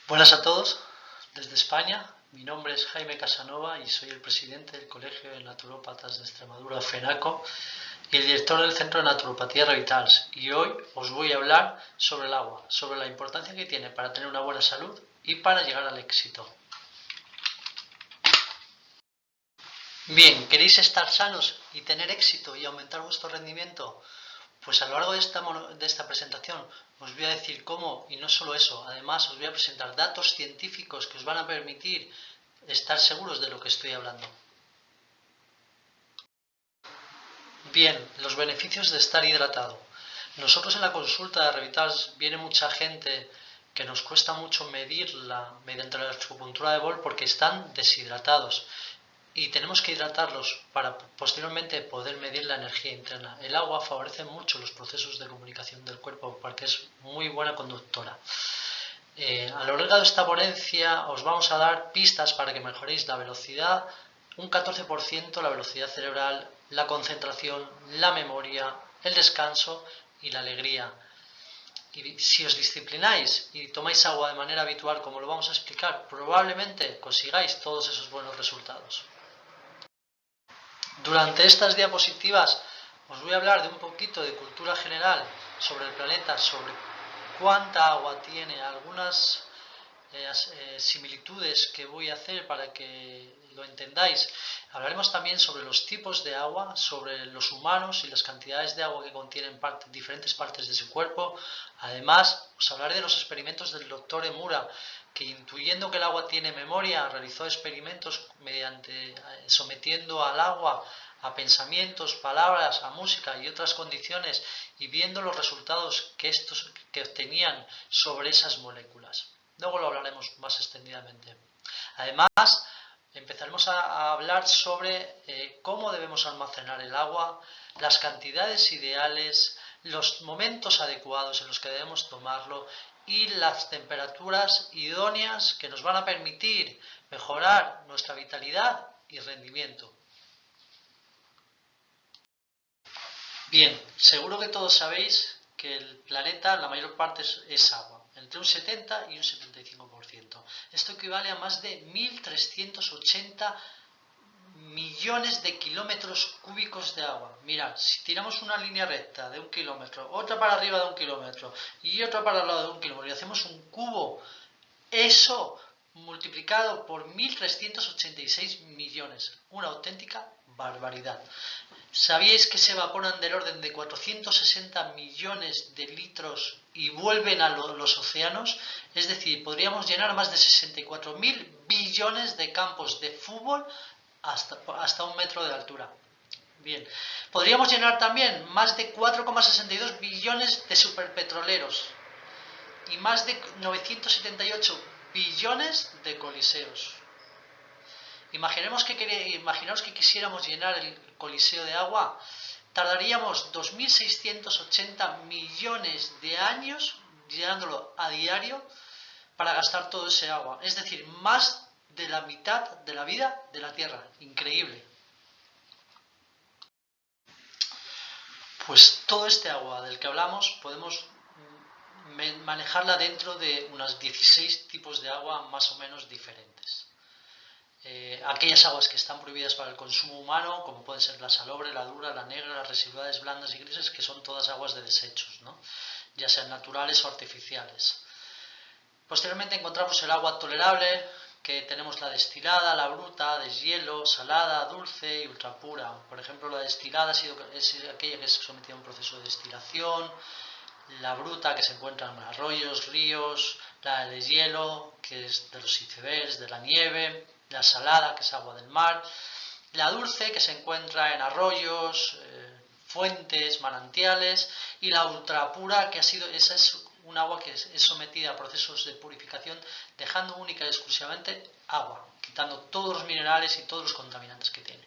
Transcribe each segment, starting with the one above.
Buenas a todos, desde España. Mi nombre es Jaime Casanova y soy el presidente del Colegio de Naturópatas de Extremadura, FENACO, y el director del Centro de Naturopatía Revitals. Y hoy os voy a hablar sobre el agua, sobre la importancia que tiene para tener una buena salud y para llegar al éxito. Bien, ¿queréis estar sanos y tener éxito y aumentar vuestro rendimiento? Pues a lo largo de esta presentación os voy a decir cómo, y no solo eso, además os voy a presentar datos científicos que os van a permitir estar seguros de lo que estoy hablando. Bien, los beneficios de estar hidratado. Nosotros en la consulta de Revitals viene mucha gente que nos cuesta mucho medirla mediante la acupuntura de bol porque están deshidratados. Y tenemos que hidratarlos para posteriormente poder medir la energía interna. El agua favorece mucho los procesos de comunicación del cuerpo porque es muy buena conductora. A lo largo de esta ponencia os vamos a dar pistas para que mejoréis la velocidad, un 14% la velocidad cerebral, la concentración, la memoria, el descanso y la alegría. Y si os disciplináis y tomáis agua de manera habitual, como lo vamos a explicar, probablemente consigáis todos esos buenos resultados. Durante estas diapositivas os voy a hablar de un poquito de cultura general sobre el planeta, sobre cuánta agua tiene, algunas similitudes que voy a hacer para que lo entendáis. Hablaremos también sobre los tipos de agua, sobre los humanos y las cantidades de agua que contienen diferentes partes de su cuerpo. Además, os hablaré de los experimentos del doctor Emura, que intuyendo que el agua tiene memoria, realizó experimentos sometiendo al agua a pensamientos, palabras, a música y otras condiciones y viendo los resultados que obtenían sobre esas moléculas. Luego lo hablaremos más extendidamente. Además, empezaremos a hablar sobre cómo debemos almacenar el agua, las cantidades ideales, los momentos adecuados en los que debemos tomarlo y las temperaturas idóneas que nos van a permitir mejorar nuestra vitalidad y rendimiento. Bien, seguro que todos sabéis que el planeta, la mayor parte es agua, entre un 70 y un 75%. Esto equivale a más de 1.380 millones de kilómetros cúbicos de agua. Mirad, si tiramos una línea recta de 1 kilómetro, otra para arriba de 1 kilómetro y otra para el lado de 1 kilómetro y hacemos un cubo, eso multiplicado por 1.386 millones, una auténtica barbaridad. ¿Sabíais que se evaporan del orden de 460 millones de litros y vuelven a los océanos? Es decir, podríamos llenar más de 64.000 billones de campos de fútbol hasta 1 metro de altura. Bien, podríamos llenar también más de 4,62 billones de superpetroleros y más de 978 billones de coliseos. Imaginaos que quisiéramos llenar el coliseo de agua, tardaríamos 2.680 millones de años llenándolo a diario para gastar todo ese agua. Es decir, más de la mitad de la vida de la Tierra. Increíble. Pues todo este agua del que hablamos podemos manejarla dentro de unos 16 tipos de agua más o menos diferentes. Aquellas aguas que están prohibidas para el consumo humano, como pueden ser la salobre, la dura, la negra, las residuales blandas y grises, que son todas aguas de desechos, ¿no? Ya sean naturales o artificiales. Posteriormente encontramos el agua tolerable, que tenemos la destilada, la bruta, deshielo, salada, dulce y ultrapura. Por ejemplo, la destilada es aquella que es sometida a un proceso de destilación, la bruta que se encuentra en arroyos, ríos, la de deshielo, que es de los icebergs, de la nieve, la salada, que es agua del mar, la dulce, que se encuentra en arroyos, fuentes, manantiales, y la ultrapura, que esa es un agua que es sometida a procesos de purificación, dejando única y exclusivamente agua, quitando todos los minerales y todos los contaminantes que tiene.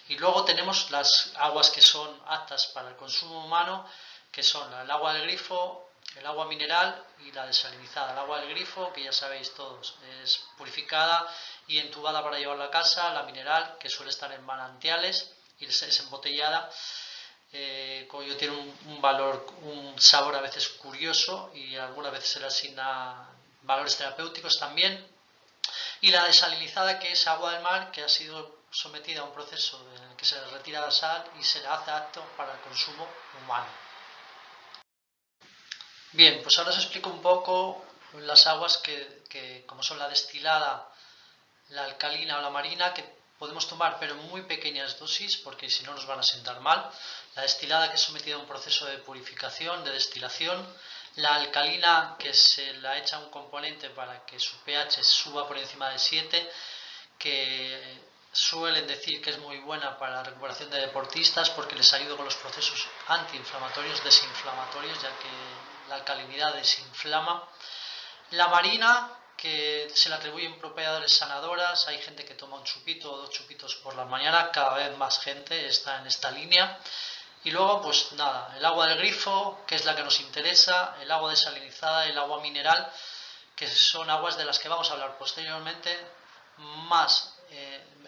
Y luego tenemos las aguas que son aptas para el consumo humano, que son el agua del grifo, el agua mineral y la desalinizada. El agua del grifo, que ya sabéis todos, es purificada y entubada para llevarla a casa. La mineral, que suele estar en manantiales y es embotellada, como tiene un valor, un sabor a veces curioso y algunas veces se le asigna valores terapéuticos también. Y la desalinizada, que es agua del mar que ha sido sometida a un proceso en el que se le retira la sal y se le hace apto para el consumo humano. Bien, pues ahora os explico un poco las aguas que como son la destilada, la alcalina o la marina, que podemos tomar pero en muy pequeñas dosis porque si no nos van a sentar mal. La destilada, que es sometida a un proceso de purificación, de destilación. La alcalina, que se la echa un componente para que su pH suba por encima de 7, que suelen decir que es muy buena para la recuperación de deportistas porque les ayuda con los procesos antiinflamatorios, desinflamatorios, ya que la alcalinidad desinflama. La marina, que se le atribuyen propiedades sanadoras, hay gente que toma un chupito o 2 chupitos por la mañana, cada vez más gente está en esta línea. Y luego, pues nada, el agua del grifo, que es la que nos interesa, el agua desalinizada, el agua mineral, que son aguas de las que vamos a hablar posteriormente, más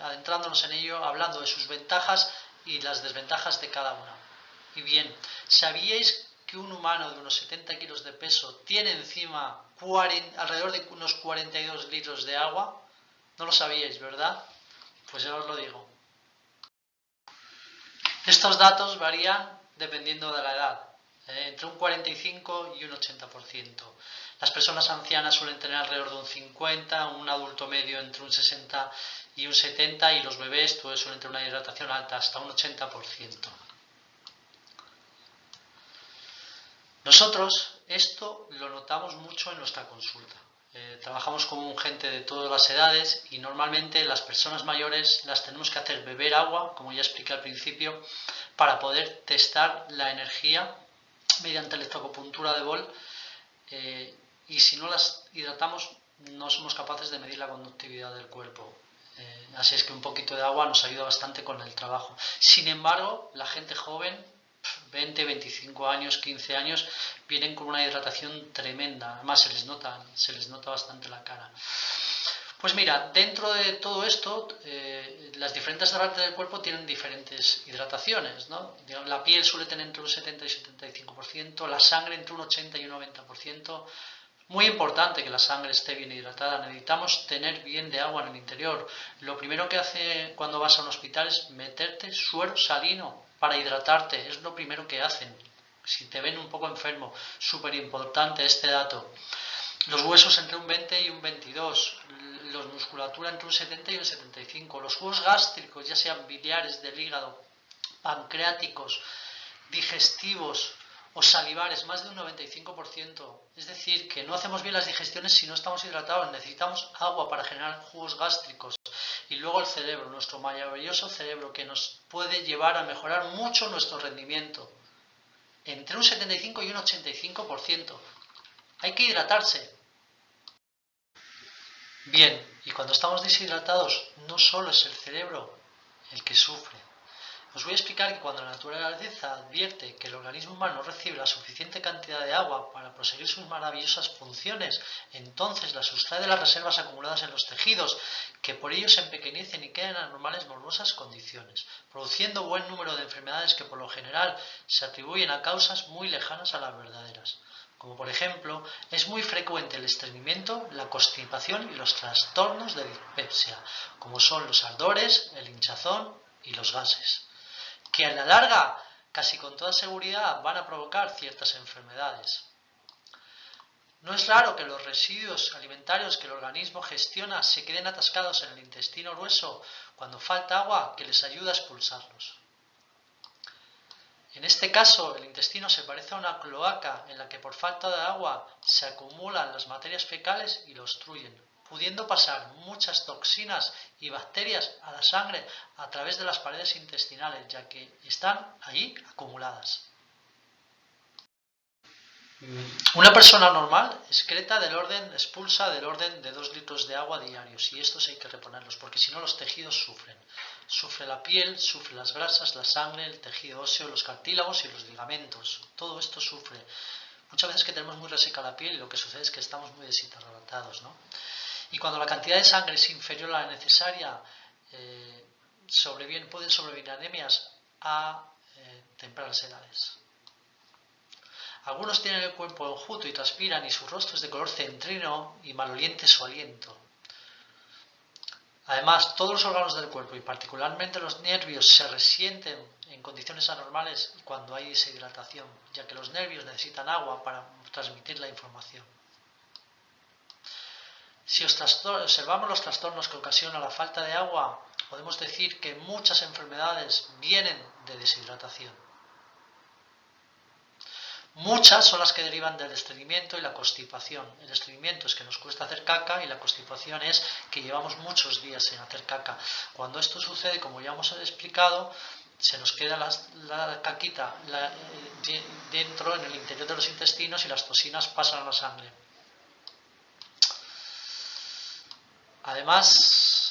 adentrándonos en ello, hablando de sus ventajas y las desventajas de cada una. Y bien, ¿sabíais que un humano de unos 70 kilos de peso tiene encima alrededor de unos 42 litros de agua? No lo sabíais, ¿verdad? Pues ya os lo digo. Estos datos varían dependiendo de la edad, entre un 45 y un 80%. Las personas ancianas suelen tener alrededor de un 50, un adulto medio entre un 60 y un 70, y los bebés suelen tener una hidratación alta, hasta un 80%. Nosotros esto lo notamos mucho en nuestra consulta. Trabajamos con gente de todas las edades y normalmente las personas mayores las tenemos que hacer beber agua, como ya expliqué al principio, para poder testar la energía mediante electroacupuntura de bol, y si no las hidratamos no somos capaces de medir la conductividad del cuerpo. Así es que un poquito de agua nos ayuda bastante con el trabajo. Sin embargo, la gente joven, 20, 25 años, 15 años, vienen con una hidratación tremenda. Además se les nota bastante la cara. Pues mira, dentro de todo esto, las diferentes partes del cuerpo tienen diferentes hidrataciones, ¿no? La piel suele tener entre un 70 y 75%, la sangre entre un 80 y un 90%. Muy importante que la sangre esté bien hidratada. Necesitamos tener bien de agua en el interior. Lo primero que hace cuando vas a un hospital es meterte suero salino para hidratarte. Es lo primero que hacen. Si te ven un poco enfermo, súper importante este dato. Los huesos entre un 20 y un 22, la musculatura entre un 70 y un 75, los jugos gástricos, ya sean biliares, del hígado, pancreáticos, digestivos o salivares, más de un 95%. Es decir, que no hacemos bien las digestiones si no estamos hidratados. Necesitamos agua para generar jugos gástricos. Y luego el cerebro, nuestro maravilloso cerebro, que nos puede llevar a mejorar mucho nuestro rendimiento. Entre un 75 y un 85%. Hay que hidratarse. Bien, y cuando estamos deshidratados, no solo es el cerebro el que sufre. Os voy a explicar que cuando la naturaleza advierte que el organismo humano no recibe la suficiente cantidad de agua para proseguir sus maravillosas funciones, entonces la sustrae de las reservas acumuladas en los tejidos, que por ello se empequeñecen y quedan en anormales morbosas condiciones, produciendo buen número de enfermedades que por lo general se atribuyen a causas muy lejanas a las verdaderas. Como por ejemplo, es muy frecuente el estreñimiento, la constipación y los trastornos de dispepsia, como son los ardores, el hinchazón y los gases, que a la larga, casi con toda seguridad, van a provocar ciertas enfermedades. No es raro que los residuos alimentarios que el organismo gestiona se queden atascados en el intestino grueso cuando falta agua que les ayuda a expulsarlos. En este caso, el intestino se parece a una cloaca en la que por falta de agua se acumulan las materias fecales y lo obstruyen, pudiendo pasar muchas toxinas y bacterias a la sangre a través de las paredes intestinales, ya que están allí acumuladas. Una persona normal expulsa del orden de 2 litros de agua diarios, y estos hay que reponerlos porque si no los tejidos sufren. Sufre la piel, sufre las grasas, la sangre, el tejido óseo, los cartílagos y los ligamentos. Todo esto sufre. Muchas veces que tenemos muy reseca la piel y lo que sucede es que estamos muy deshidratados, ¿no? Y cuando la cantidad de sangre es inferior a la necesaria, pueden sobrevenir anemias a tempranas edades. Algunos tienen el cuerpo enjuto y transpiran y su rostro es de color centrino y maloliente su aliento. Además, todos los órganos del cuerpo y particularmente los nervios se resienten en condiciones anormales cuando hay deshidratación, ya que los nervios necesitan agua para transmitir la información. Si observamos los trastornos que ocasiona la falta de agua, podemos decir que muchas enfermedades vienen de deshidratación. Muchas son las que derivan del estreñimiento y la constipación. El estreñimiento es que nos cuesta hacer caca y la constipación es que llevamos muchos días sin hacer caca. Cuando esto sucede, como ya hemos explicado, se nos queda la caquita dentro, en el interior de los intestinos, y las toxinas pasan a la sangre. Además,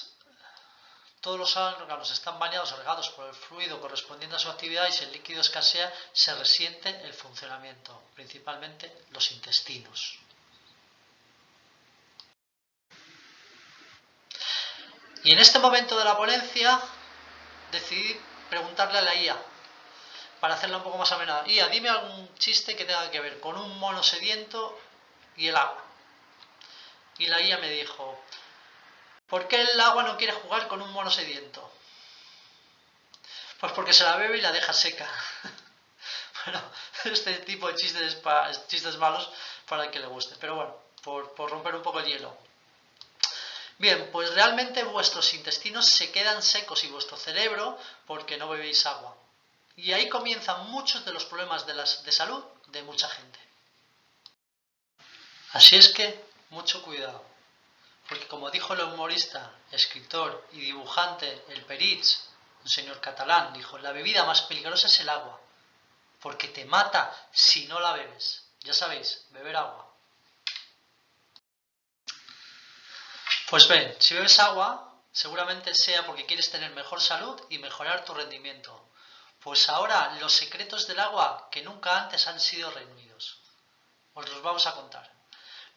todos los órganos están bañados o regados por el fluido correspondiente a su actividad, y si el líquido escasea se resiente el funcionamiento, principalmente los intestinos. Y en este momento de la ponencia decidí preguntarle a la IA, para hacerla un poco más amena: IA, dime algún chiste que tenga que ver con un mono sediento y el agua. Y la IA me dijo: ¿por qué el agua no quiere jugar con un mono sediento? Pues porque se la bebe y la deja seca. Bueno, este tipo de chistes malos para el que le guste. Pero bueno, por romper un poco el hielo. Bien, pues realmente vuestros intestinos se quedan secos y vuestro cerebro porque no bebéis agua. Y ahí comienzan muchos de los problemas de salud de mucha gente. Así es que, mucho cuidado. Porque como dijo el humorista, escritor y dibujante El Peritx, un señor catalán, dijo: la bebida más peligrosa es el agua, porque te mata si no la bebes. Ya sabéis, beber agua. Pues bien, si bebes agua, seguramente sea porque quieres tener mejor salud y mejorar tu rendimiento. Pues ahora los secretos del agua que nunca antes han sido reunidos. Os los vamos a contar.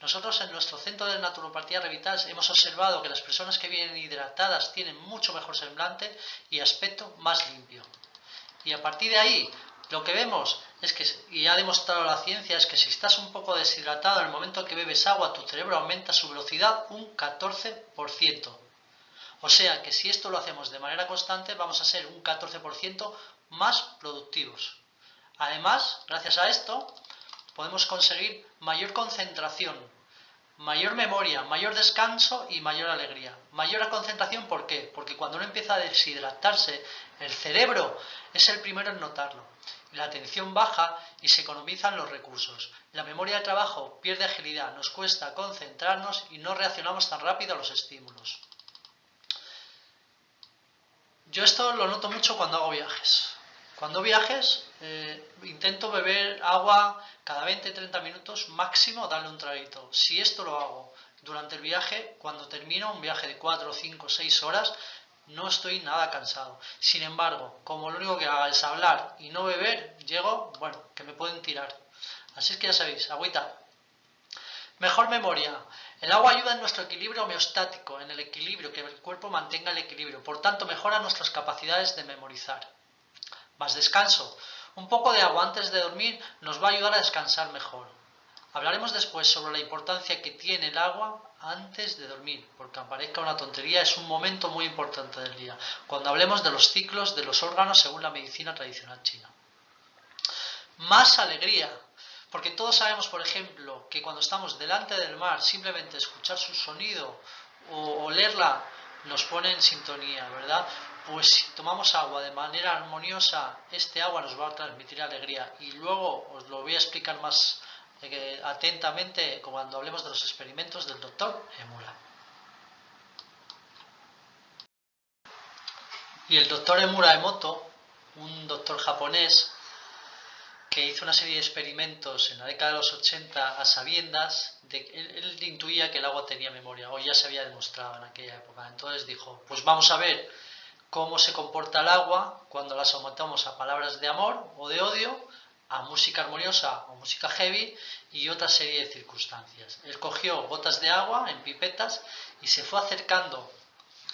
Nosotros en nuestro centro de naturopatía Revital hemos observado que las personas que vienen hidratadas tienen mucho mejor semblante y aspecto más limpio. Y a partir de ahí, lo que vemos es que, y ha demostrado la ciencia, es que si estás un poco deshidratado en el momento que bebes agua, tu cerebro aumenta su velocidad un 14%. O sea que si esto lo hacemos de manera constante, vamos a ser un 14% más productivos. Además, gracias a esto, podemos conseguir mayor concentración, mayor memoria, mayor descanso y mayor alegría. Mayor concentración, ¿por qué? Porque cuando uno empieza a deshidratarse, el cerebro es el primero en notarlo. La atención baja y se economizan los recursos. La memoria de trabajo pierde agilidad, nos cuesta concentrarnos y no reaccionamos tan rápido a los estímulos. Yo esto lo noto mucho cuando hago viajes. Cuando viajes, intento beber agua cada 20-30 minutos máximo, darle un traguito. Si esto lo hago durante el viaje, cuando termino un viaje de 4, 5, 6 horas, no estoy nada cansado. Sin embargo, como lo único que haga es hablar y no beber, llego, bueno, que me pueden tirar. Así es que ya sabéis, agüita. Mejor memoria. El agua ayuda en nuestro equilibrio homeostático, en el equilibrio, que el cuerpo mantenga el equilibrio. Por tanto, mejora nuestras capacidades de memorizar. Más descanso. Un poco de agua antes de dormir nos va a ayudar a descansar mejor. Hablaremos después sobre la importancia que tiene el agua antes de dormir, porque aunque parezca una tontería, es un momento muy importante del día, cuando hablemos de los ciclos de los órganos según la medicina tradicional china. Más alegría, porque todos sabemos, por ejemplo, que cuando estamos delante del mar, simplemente escuchar su sonido o olerla nos pone en sintonía, ¿verdad? Pues si tomamos agua de manera armoniosa, este agua nos va a transmitir alegría. Y luego os lo voy a explicar más atentamente cuando hablemos de los experimentos del doctor Emura. Y el doctor Emura Emoto, un doctor japonés que hizo una serie de experimentos en la década de los 80 a sabiendas de que él intuía que el agua tenía memoria, o ya se había demostrado en aquella época. Entonces dijo: pues vamos a ver cómo se comporta el agua cuando la sometemos a palabras de amor o de odio, a música armoniosa o música heavy y otra serie de circunstancias. Él cogió gotas de agua en pipetas y se fue acercando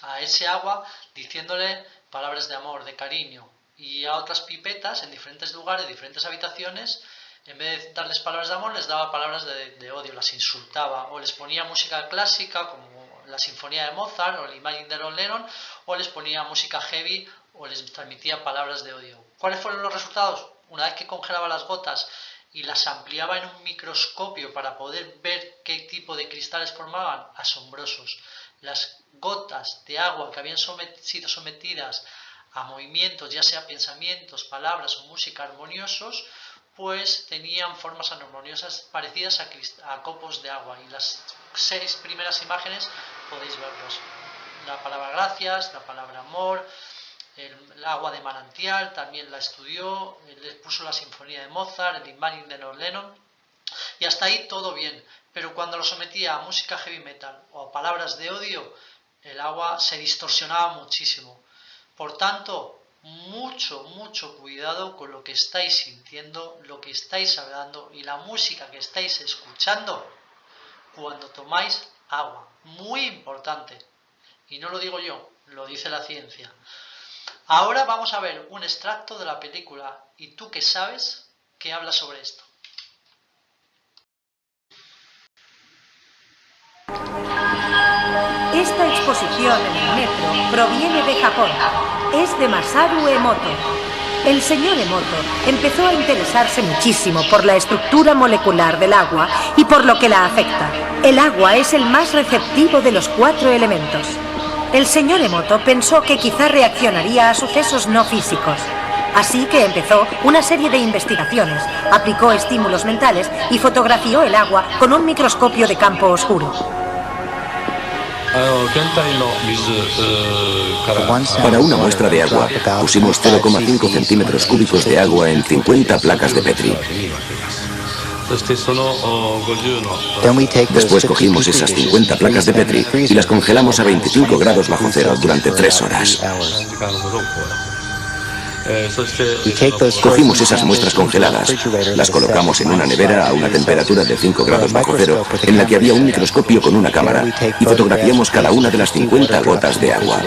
a ese agua diciéndole palabras de amor, de cariño, y a otras pipetas en diferentes lugares, diferentes habitaciones, En vez de darles palabras de amor, les daba palabras de odio, las insultaba, o les ponía música clásica como la Sinfonía de Mozart o el Imagine de Lennon, o les ponía música heavy o les transmitía palabras de odio. ¿Cuáles fueron los resultados? Una vez que congelaba las gotas y las ampliaba en un microscopio para poder ver qué tipo de cristales formaban, asombrosos. Las gotas de agua que habían sido sometidas a movimientos, ya sea pensamientos, palabras o música armoniosos, pues tenían formas armoniosas parecidas a copos de agua. Y las 6 primeras imágenes podéis verlos. La palabra gracias, la palabra amor, el agua de manantial, también la estudió, le puso la Sinfonía de Mozart, el Imagine de Lennon, y hasta ahí todo bien. Pero cuando lo sometía a música heavy metal o a palabras de odio, el agua se distorsionaba muchísimo. Por tanto, mucho cuidado con lo que estáis sintiendo, lo que estáis hablando y la música que estáis escuchando cuando tomáis agua. Muy importante. Y no lo digo yo, lo dice la ciencia. Ahora vamos a ver un extracto de la película ¿Y tú qué sabes? Que habla sobre esto. Esta exposición en el metro proviene de Japón. Es de Masaru Emoto. El señor Emoto empezó a interesarse muchísimo por la estructura molecular del agua y por lo que la afecta. El agua es el más receptivo de los 4 elementos. El señor Emoto pensó que quizá reaccionaría a sucesos no físicos. Así que empezó una serie de investigaciones, aplicó estímulos mentales y fotografió el agua con un microscopio de campo oscuro. Para una muestra de agua, pusimos 0,5 centímetros cúbicos de agua en 50 placas de Petri. Después cogimos esas 50 placas de Petri y las congelamos a 25 grados bajo cero durante 3 horas. Cogimos esas muestras congeladas, las colocamos en una nevera a una temperatura de 5 grados bajo cero, en la que había un microscopio con una cámara, y fotografiamos cada una de las 50 gotas de agua.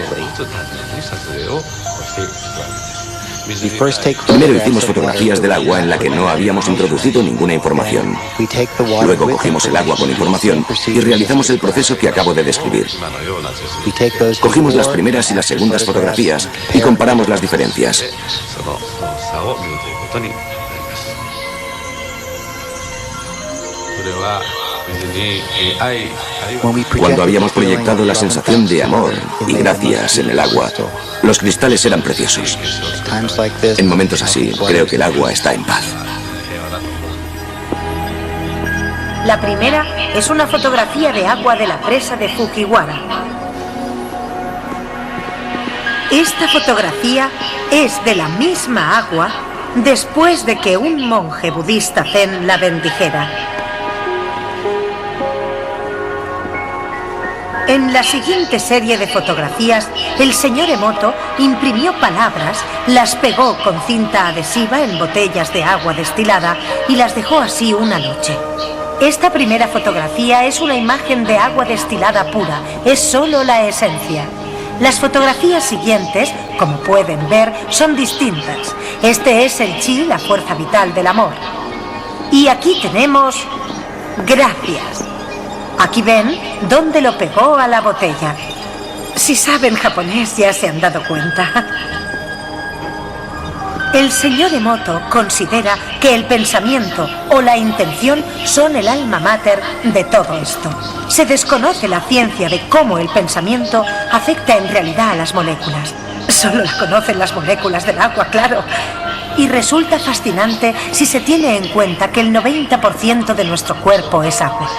Primero hicimos fotografías del agua en la que no habíamos introducido ninguna información. Luego cogimos el agua con información y realizamos el proceso que acabo de describir. Cogimos las primeras y las segundas fotografías y comparamos las diferencias. Cuando habíamos proyectado la sensación de amor y gracias en el agua, los cristales eran preciosos. En momentos así, creo que el agua está en paz. La primera es una fotografía de agua de la presa de Fujiwara. Esta fotografía es de la misma agua después de que un monje budista zen la bendijera. En la siguiente serie de fotografías, el señor Emoto imprimió palabras, las pegó con cinta adhesiva en botellas de agua destilada y las dejó así una noche. Esta primera fotografía es una imagen de agua destilada pura, es solo la esencia. Las fotografías siguientes, como pueden ver, son distintas. Este es el chi, la fuerza vital del amor. Y aquí tenemos gracias. Aquí ven dónde lo pegó a la botella. Si saben japonés ya se han dado cuenta. El señor Emoto considera que el pensamiento o la intención son el alma mater de todo esto. Se desconoce la ciencia de cómo el pensamiento afecta en realidad a las moléculas. Solo la conocen las moléculas del agua, claro. Y resulta fascinante si se tiene en cuenta que el 90% de nuestro cuerpo es agua.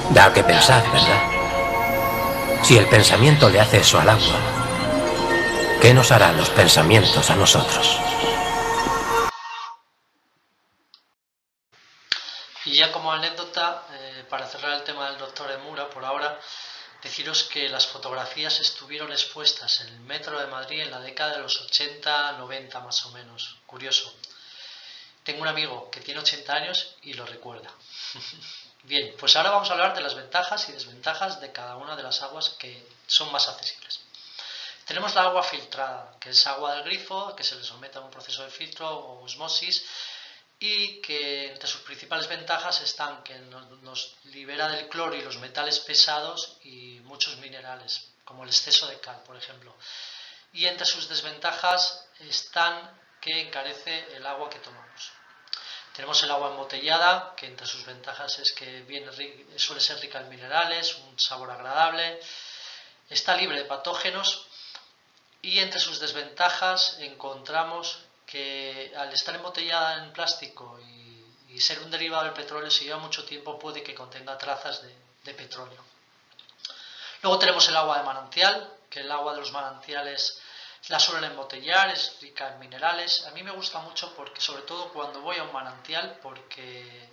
Da que pensar, ¿verdad? Si el pensamiento le hace eso al agua, ¿qué nos harán los pensamientos a nosotros? Y ya como anécdota, para cerrar el tema del doctor Emura, por ahora, deciros que las fotografías estuvieron expuestas en el metro de Madrid en la década de los 80-90 más o menos. Curioso. Tengo un amigo que tiene 80 años y lo recuerda. Bien, pues ahora vamos a hablar de las ventajas y desventajas de cada una de las aguas que son más accesibles. Tenemos la agua filtrada, que es agua del grifo, que se le somete a un proceso de filtro o osmosis y que entre sus principales ventajas están que nos libera del cloro y los metales pesados y muchos minerales, como el exceso de cal, por ejemplo. Y entre sus desventajas están que encarece el agua que tomamos. Tenemos el agua embotellada, que entre sus ventajas es que suele ser rica en minerales, un sabor agradable, está libre de patógenos y entre sus desventajas encontramos que al estar embotellada en plástico y ser un derivado del petróleo, si lleva mucho tiempo puede que contenga trazas de petróleo. Luego tenemos el agua de manantial, que el agua de los manantiales la suelen embotellar, es rica en minerales. A mí me gusta mucho porque, sobre todo cuando voy a un manantial, porque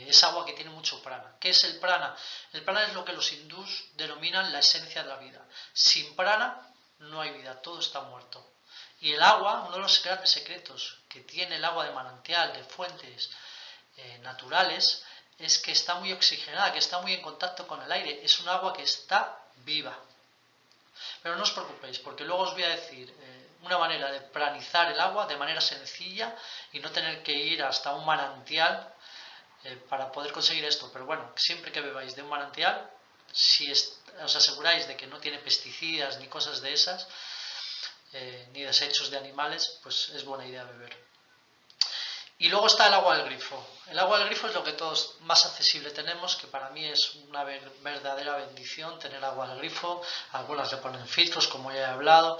es agua que tiene mucho prana. ¿Qué es el prana? El prana es lo que los hindús denominan la esencia de la vida. Sin prana no hay vida, todo está muerto. Y el agua, uno de los grandes secretos que tiene el agua de manantial, de fuentes naturales, es que está muy oxigenada, que está muy en contacto con el aire. Es un agua que está viva. Pero no os preocupéis, porque luego os voy a decir una manera de pranizar el agua de manera sencilla y no tener que ir hasta un manantial para poder conseguir esto. Pero bueno, siempre que bebáis de un manantial, si os aseguráis de que no tiene pesticidas ni cosas de esas, ni desechos de animales, pues es buena idea beber. Y luego está el agua del grifo. El agua del grifo es lo que todos más accesible tenemos, que para mí es una verdadera bendición tener agua del grifo. Algunas le ponen filtros, como ya he hablado.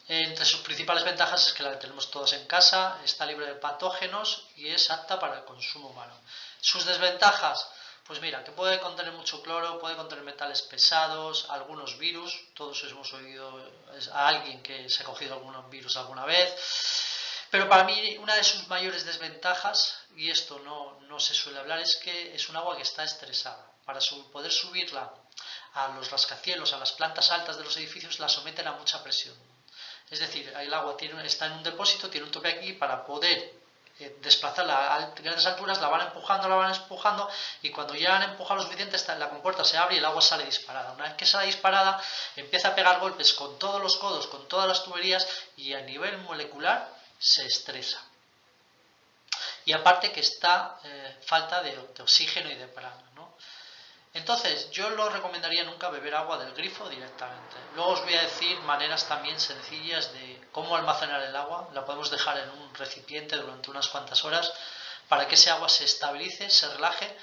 Entre sus principales ventajas es que la tenemos todos en casa, está libre de patógenos y es apta para el consumo humano. Sus desventajas, pues mira, que puede contener mucho cloro, puede contener metales pesados, algunos virus. Todos hemos oído a alguien que se ha cogido algún virus alguna vez. Pero para mí una de sus mayores desventajas, y esto no se suele hablar, es que es un agua que está estresada. Para poder subirla a los rascacielos, a las plantas altas de los edificios, la someten a mucha presión. Es decir, el agua está en un depósito, tiene un tope aquí, para poder desplazarla a grandes alturas, la van empujando, y cuando ya han empujado lo suficiente, la compuerta se abre y el agua sale disparada. Una vez que sale disparada, empieza a pegar golpes con todos los codos, con todas las tuberías, y a nivel molecular se estresa. Y aparte que está falta de oxígeno y de prana, ¿no? Entonces, yo no recomendaría nunca beber agua del grifo directamente. Luego os voy a decir maneras también sencillas de cómo almacenar el agua. La podemos dejar en un recipiente durante unas cuantas horas para que ese agua se estabilice, se relaje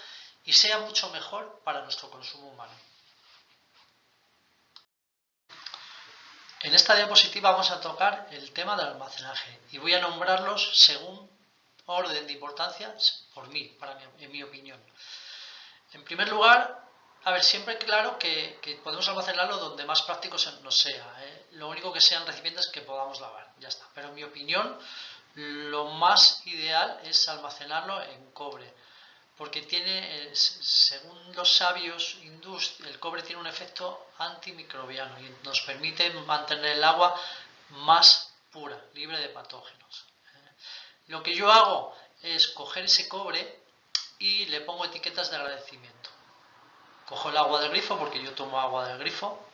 y sea mucho mejor para nuestro consumo humano. En esta diapositiva vamos a tocar el tema del almacenaje y voy a nombrarlos según orden de importancia por mí, en mi opinión. En primer lugar, a ver, siempre claro que podemos almacenarlo donde más práctico nos sea, Lo único que sean recipientes que podamos lavar, ya está. Pero en mi opinión, lo más ideal es almacenarlo en cobre, porque tiene, según los sabios hindús, el cobre tiene un efecto antimicrobiano y nos permite mantener el agua más pura, libre de patógenos. Lo que yo hago es coger ese cobre y le pongo etiquetas de agradecimiento. Cojo el agua del grifo, porque yo tomo agua del grifo,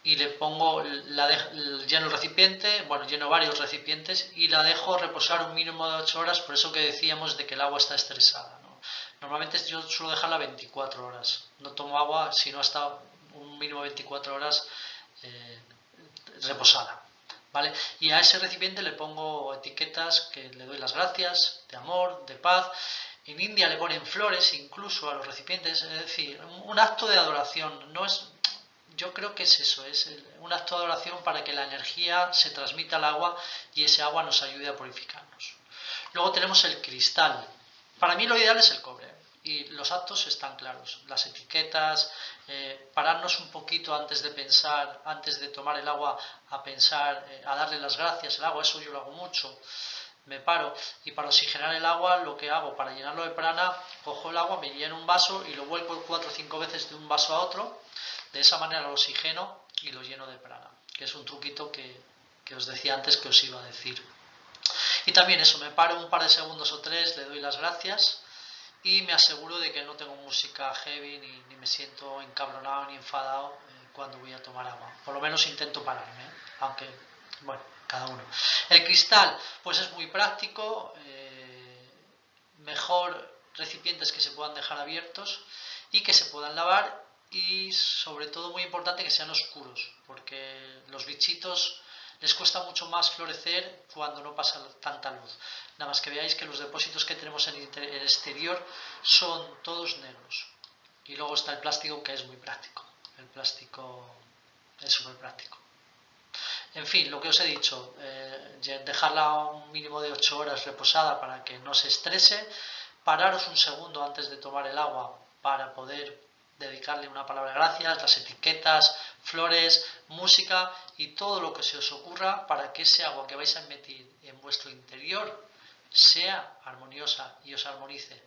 y le pongo, lleno el recipiente, bueno, lleno varios recipientes y la dejo reposar un mínimo de 8 horas, por eso que decíamos de que el agua está estresada, ¿no? Normalmente yo suelo dejarla 24 horas, no tomo agua si no está un mínimo de 24 horas reposada, ¿vale? Y a ese recipiente le pongo etiquetas que le doy las gracias, de amor, de paz. En India le ponen flores incluso a los recipientes, es decir, un acto de adoración. No es, yo creo que es eso, es un acto de adoración para que la energía se transmita al agua y ese agua nos ayude a purificarnos. Luego tenemos el cristal. Para mí lo ideal es el cobre y los actos están claros. Las etiquetas, pararnos un poquito antes de pensar, antes de tomar el agua, a pensar, a darle las gracias al agua, eso yo lo hago mucho. Me paro y para oxigenar el agua lo que hago, para llenarlo de prana, cojo el agua, me lleno un vaso y lo vuelco 4 o 5 veces de un vaso a otro. De esa manera lo oxigeno y lo lleno de prana, que es un truquito que os decía antes que os iba a decir. Y también eso, me paro un par de segundos o 3, le doy las gracias y me aseguro de que no tengo música heavy ni me siento encabronado ni enfadado cuando voy a tomar agua. Por lo menos intento pararme, aunque, bueno, cada uno. El cristal, pues es muy práctico, mejor recipientes que se puedan dejar abiertos y que se puedan lavar, y sobre todo muy importante que sean oscuros, porque los bichitos les cuesta mucho más florecer cuando no pasa tanta luz. Nada más que veáis que los depósitos que tenemos en el exterior son todos negros. Y luego está el plástico, que es muy práctico. El plástico es súper práctico. En fin, lo que os he dicho, dejarla un mínimo de 8 horas reposada para que no se estrese, pararos un segundo antes de tomar el agua para poder dedicarle una palabra de gracias, las etiquetas, flores, música y todo lo que se os ocurra para que ese agua que vais a emitir en vuestro interior sea armoniosa y os armonice.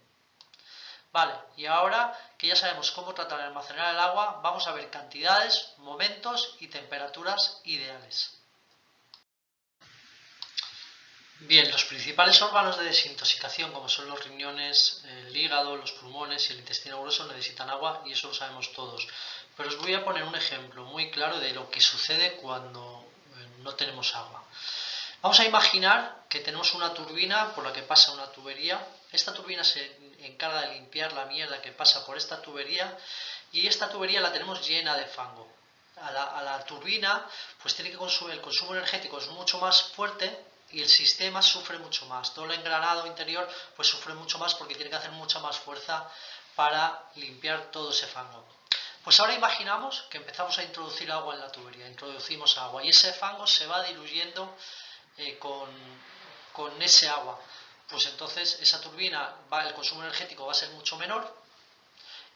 Vale, y ahora que ya sabemos cómo tratar de almacenar el agua, vamos a ver cantidades, momentos y temperaturas ideales. Bien, los principales órganos de desintoxicación, como son los riñones, el hígado, los pulmones y el intestino grueso, necesitan agua, y eso lo sabemos todos. Pero os voy a poner un ejemplo muy claro de lo que sucede cuando no tenemos agua. Vamos a imaginar que tenemos una turbina por la que pasa una tubería. Esta turbina se encarga de limpiar la mierda que pasa por esta tubería, y esta tubería la tenemos llena de fango. A la turbina pues tiene que el consumo energético es mucho más fuerte, y el sistema sufre mucho más. Todo el engranado interior pues sufre mucho más porque tiene que hacer mucha más fuerza para limpiar todo ese fango. Pues ahora imaginamos que empezamos a introducir agua en la tubería, introducimos agua y ese fango se va diluyendo con ese agua. Pues entonces esa turbina, el consumo energético va a ser mucho menor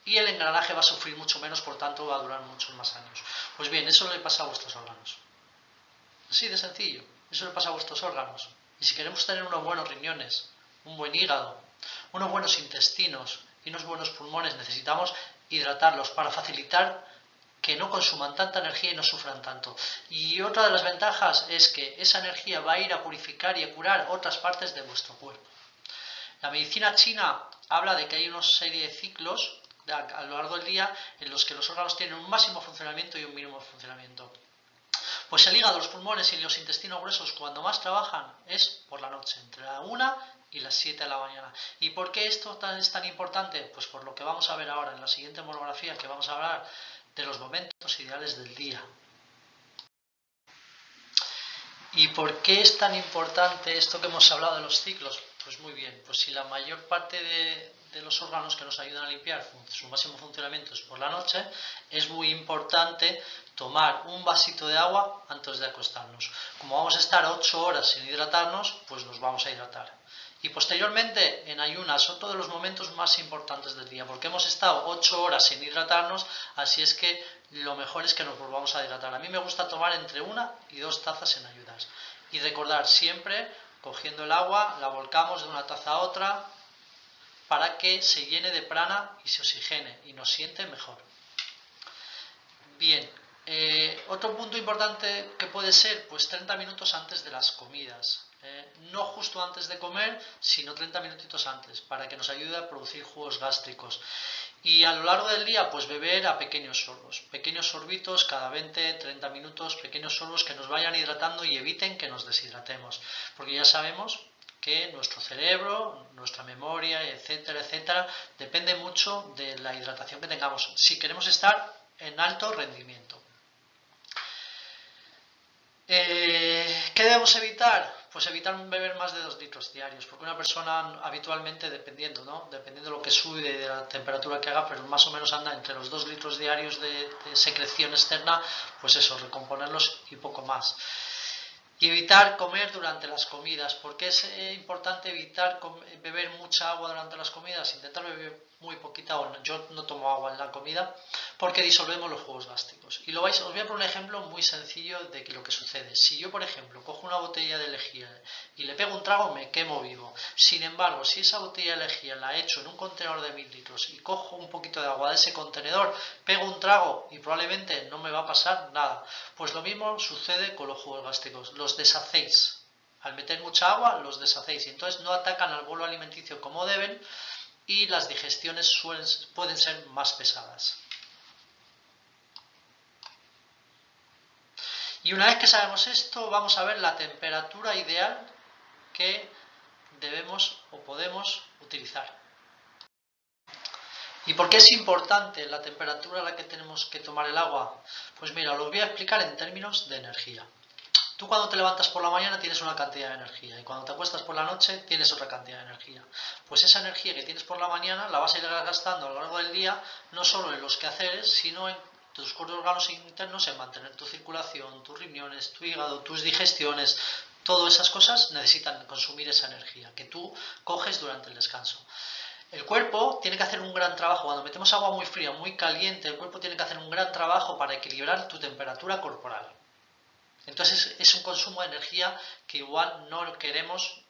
y el engranaje va a sufrir mucho menos, por tanto va a durar muchos más años. Pues bien, eso le pasa a vuestros órganos. Así de sencillo. Eso le pasa a vuestros órganos. Y si queremos tener unos buenos riñones, un buen hígado, unos buenos intestinos y unos buenos pulmones, necesitamos hidratarlos para facilitar que no consuman tanta energía y no sufran tanto. Y otra de las ventajas es que esa energía va a ir a purificar y a curar otras partes de vuestro cuerpo. La medicina china habla de que hay una serie de ciclos a lo largo del día en los que los órganos tienen un máximo funcionamiento y un mínimo funcionamiento. Pues el hígado, los pulmones y los intestinos gruesos cuando más trabajan es por la noche, entre la 1 y las 7 de la mañana. ¿Y por qué esto es tan importante? Pues por lo que vamos a ver ahora en la siguiente monografía, que vamos a hablar de los momentos ideales del día. ¿Y por qué es tan importante esto que hemos hablado de los ciclos? Pues muy bien, pues si la mayor parte de los órganos que nos ayudan a limpiar su máximo funcionamiento es por la noche, es muy importante tomar un vasito de agua antes de acostarnos. Como vamos a estar 8 horas sin hidratarnos, pues nos vamos a hidratar. Y posteriormente en ayunas, otro de los momentos más importantes del día, porque hemos estado 8 horas sin hidratarnos, así es que lo mejor es que nos volvamos a hidratar. A mí me gusta tomar entre 1 y 2 tazas en ayunas. Y recordar siempre, cogiendo el agua, la volcamos de una taza a otra para que se llene de prana y se oxigene y nos siente mejor. Bien, otro punto importante que puede ser, pues 30 minutos antes de las comidas. No justo antes de comer, sino 30 minutitos antes, para que nos ayude a producir jugos gástricos. Y a lo largo del día, pues beber a pequeños sorbos, pequeños sorbitos cada 20-30 minutos, pequeños sorbos que nos vayan hidratando y eviten que nos deshidratemos, porque ya sabemos que nuestro cerebro, nuestra memoria, etcétera, etcétera, depende mucho de la hidratación que tengamos, si queremos estar en alto rendimiento. ¿Qué debemos evitar? Pues evitar beber más de 2 litros diarios, porque una persona habitualmente, dependiendo de lo que sube y de la temperatura que haga, pero más o menos anda entre los 2 litros diarios de secreción externa, pues eso, recomponerlos y poco más. Y evitar comer durante las comidas. ¿Por qué es importante evitar beber mucha agua durante las comidas? Intentar beber muy poquita agua. Yo no tomo agua en la comida porque disolvemos los jugos gástricos. Y os voy a poner un ejemplo muy sencillo de lo que sucede. Si yo, por ejemplo, cojo una botella de lejía y le pego un trago, me quemo vivo. Sin embargo, si esa botella de lejía la echo en un contenedor de 1000 litros y cojo un poquito de agua de ese contenedor, pego un trago y probablemente no me va a pasar nada. Pues lo mismo sucede con los jugos gástricos. Los deshacéis. Al meter mucha agua, los deshacéis y entonces no atacan al bolo alimenticio como deben y las digestiones pueden ser más pesadas. Y una vez que sabemos esto, vamos a ver la temperatura ideal que debemos o podemos utilizar. ¿Y por qué es importante la temperatura a la que tenemos que tomar el agua? Pues mira, lo voy a explicar en términos de energía. Tú cuando te levantas por la mañana tienes una cantidad de energía y cuando te acuestas por la noche tienes otra cantidad de energía. Pues esa energía que tienes por la mañana la vas a ir gastando a lo largo del día, no solo en los quehaceres, sino en tus órganos internos, en mantener tu circulación, tus riñones, tu hígado, tus digestiones. Todas esas cosas necesitan consumir esa energía que tú coges durante el descanso. El cuerpo tiene que hacer un gran trabajo. Cuando metemos agua muy fría, muy caliente, el cuerpo tiene que hacer un gran trabajo para equilibrar tu temperatura corporal. Entonces es un consumo de energía que igual no queremos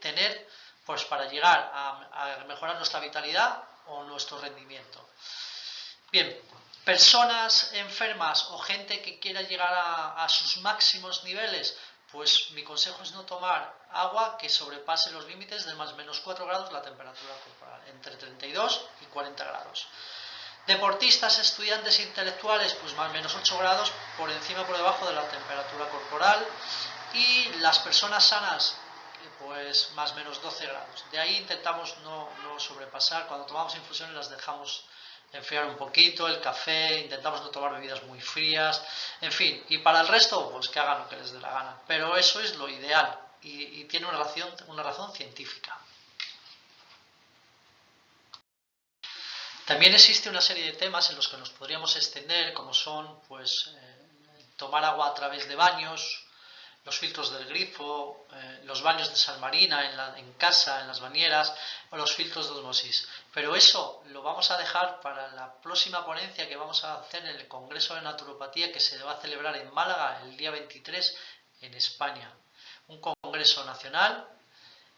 tener pues para llegar a mejorar nuestra vitalidad o nuestro rendimiento. Bien, personas enfermas o gente que quiera llegar a sus máximos niveles, pues mi consejo es no tomar agua que sobrepase los límites de más o menos 4 grados la temperatura corporal, entre 32 y 40 grados. Deportistas, estudiantes intelectuales, pues más o menos 8 grados por encima o por debajo de la temperatura corporal. Y las personas sanas, pues más o menos 12 grados. De ahí intentamos no sobrepasar. Cuando tomamos infusiones las dejamos enfriar un poquito, el café, intentamos no tomar bebidas muy frías, en fin. Y para el resto, pues que hagan lo que les dé la gana. Pero eso es lo ideal y tiene una razón científica. También existe una serie de temas en los que nos podríamos extender, como son pues tomar agua a través de baños, los filtros del grifo, los baños de sal marina en casa, en las bañeras, o los filtros de osmosis. Pero eso lo vamos a dejar para la próxima ponencia que vamos a hacer en el Congreso de Naturopatía que se va a celebrar en Málaga el día 23 en España. Un congreso nacional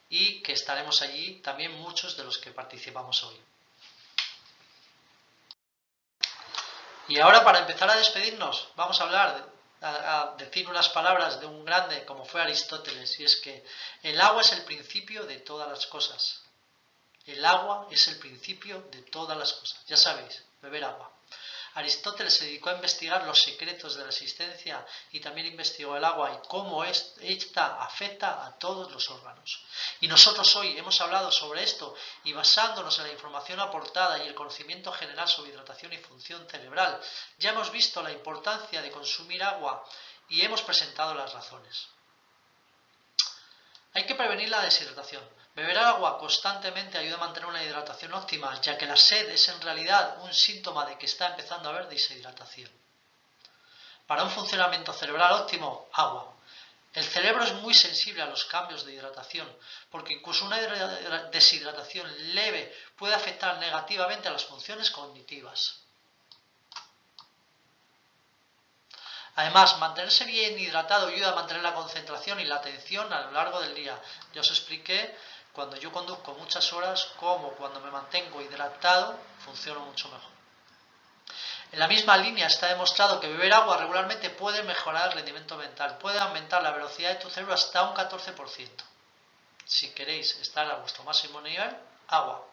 y que estaremos allí también muchos de los que participamos hoy. Y ahora, para empezar a despedirnos, vamos a hablar, a decir unas palabras de un grande como fue Aristóteles, y es que el agua es el principio de todas las cosas. El agua es el principio de todas las cosas. Ya sabéis, beber agua. Aristóteles se dedicó a investigar los secretos de la existencia y también investigó el agua y cómo esta afecta a todos los órganos. Y nosotros hoy hemos hablado sobre esto y basándonos en la información aportada y el conocimiento general sobre hidratación y función cerebral, ya hemos visto la importancia de consumir agua y hemos presentado las razones. Hay que prevenir la deshidratación. Beber agua constantemente ayuda a mantener una hidratación óptima, ya que la sed es en realidad un síntoma de que está empezando a haber deshidratación. Para un funcionamiento cerebral óptimo, agua. El cerebro es muy sensible a los cambios de hidratación, porque incluso una deshidratación leve puede afectar negativamente a las funciones cognitivas. Además, mantenerse bien hidratado ayuda a mantener la concentración y la atención a lo largo del día. Ya os expliqué cuando yo conduzco muchas horas cómo cuando me mantengo hidratado funciono mucho mejor. En la misma línea está demostrado que beber agua regularmente puede mejorar el rendimiento mental, puede aumentar la velocidad de tu cerebro hasta un 14%. Si queréis estar a vuestro máximo nivel, agua.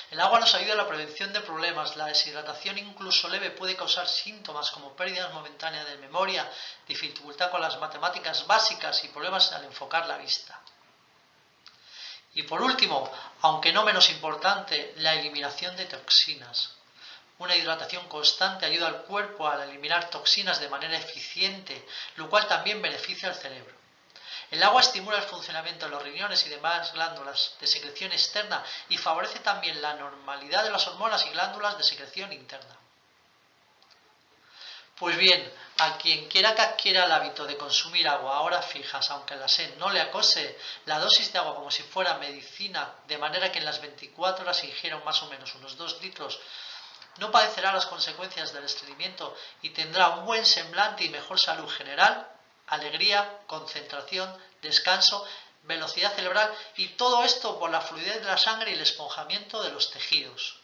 El agua nos ayuda a la prevención de problemas. La deshidratación incluso leve puede causar síntomas como pérdidas momentáneas de memoria, dificultad con las matemáticas básicas y problemas al enfocar la vista. Y por último, aunque no menos importante, la eliminación de toxinas. Una hidratación constante ayuda al cuerpo a eliminar toxinas de manera eficiente, lo cual también beneficia al cerebro. El agua estimula el funcionamiento de los riñones y demás glándulas de secreción externa y favorece también la normalidad de las hormonas y glándulas de secreción interna. Pues bien, a quien quiera que adquiera el hábito de consumir agua a horas fijas, aunque la sed no le acose, la dosis de agua como si fuera medicina, de manera que en las 24 horas ingiera más o menos unos 2 litros, no padecerá las consecuencias del estreñimiento y tendrá un buen semblante y mejor salud general, alegría, concentración, descanso, velocidad cerebral y todo esto por la fluidez de la sangre y el esponjamiento de los tejidos.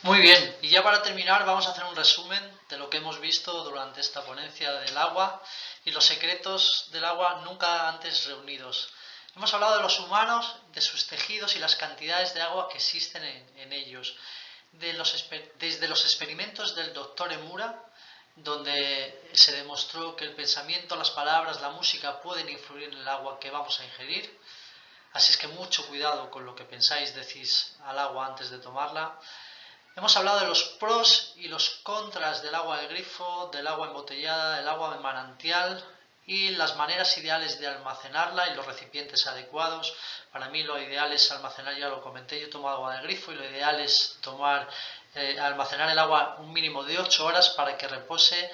Muy bien, y ya para terminar vamos a hacer un resumen de lo que hemos visto durante esta ponencia del agua y los secretos del agua nunca antes reunidos. Hemos hablado de los humanos, de sus tejidos y las cantidades de agua que existen en ellos. Desde los experimentos del Dr. Emura, donde se demostró que el pensamiento, las palabras, la música pueden influir en el agua que vamos a ingerir. Así es que mucho cuidado con lo que pensáis, decís al agua antes de tomarla. Hemos hablado de los pros y los contras del agua del grifo, del agua embotellada, del agua de manantial y las maneras ideales de almacenarla y los recipientes adecuados. Para mí lo ideal es almacenar, ya lo comenté, yo tomo agua del grifo y lo ideal es almacenar el agua un mínimo de 8 horas para que repose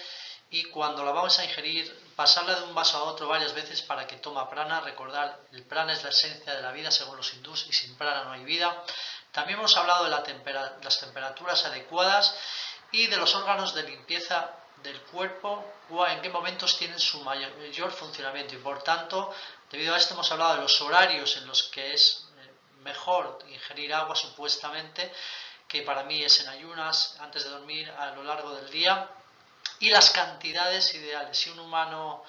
y cuando la vamos a ingerir pasarla de un vaso a otro varias veces para que toma prana. Recordar, el prana es la esencia de la vida según los hindús y sin prana no hay vida. También hemos hablado de las temperaturas adecuadas y de los órganos de limpieza del cuerpo, en qué momentos tienen su mayor funcionamiento y por tanto, debido a esto hemos hablado de los horarios en los que es mejor ingerir agua supuestamente, que para mí es en ayunas, antes de dormir, a lo largo del día, y las cantidades ideales. Si un humano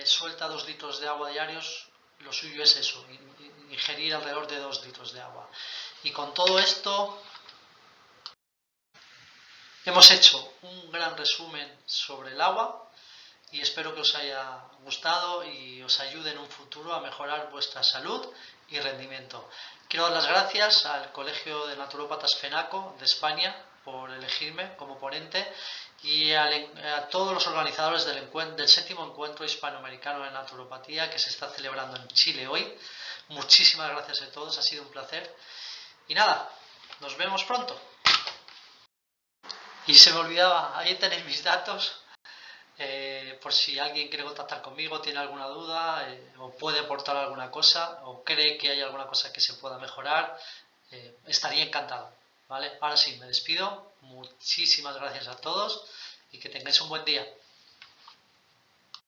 suelta 2 litros de agua diarios, lo suyo es eso, ingerir alrededor de 2 litros de agua. Y con todo esto hemos hecho un gran resumen sobre el agua y espero que os haya gustado y os ayude en un futuro a mejorar vuestra salud y rendimiento. Quiero dar las gracias al Colegio de Naturópatas FENACO de España por elegirme como ponente y a todos los organizadores del 7º Encuentro Hispanoamericano de Naturopatía que se está celebrando en Chile hoy. Muchísimas gracias a todos, ha sido un placer. Y nada, nos vemos pronto. Y se me olvidaba, ahí tenéis mis datos, por si alguien quiere contactar conmigo, tiene alguna duda, o puede aportar alguna cosa, o cree que hay alguna cosa que se pueda mejorar, estaría encantado, ¿vale? Ahora sí, me despido, muchísimas gracias a todos y que tengáis un buen día.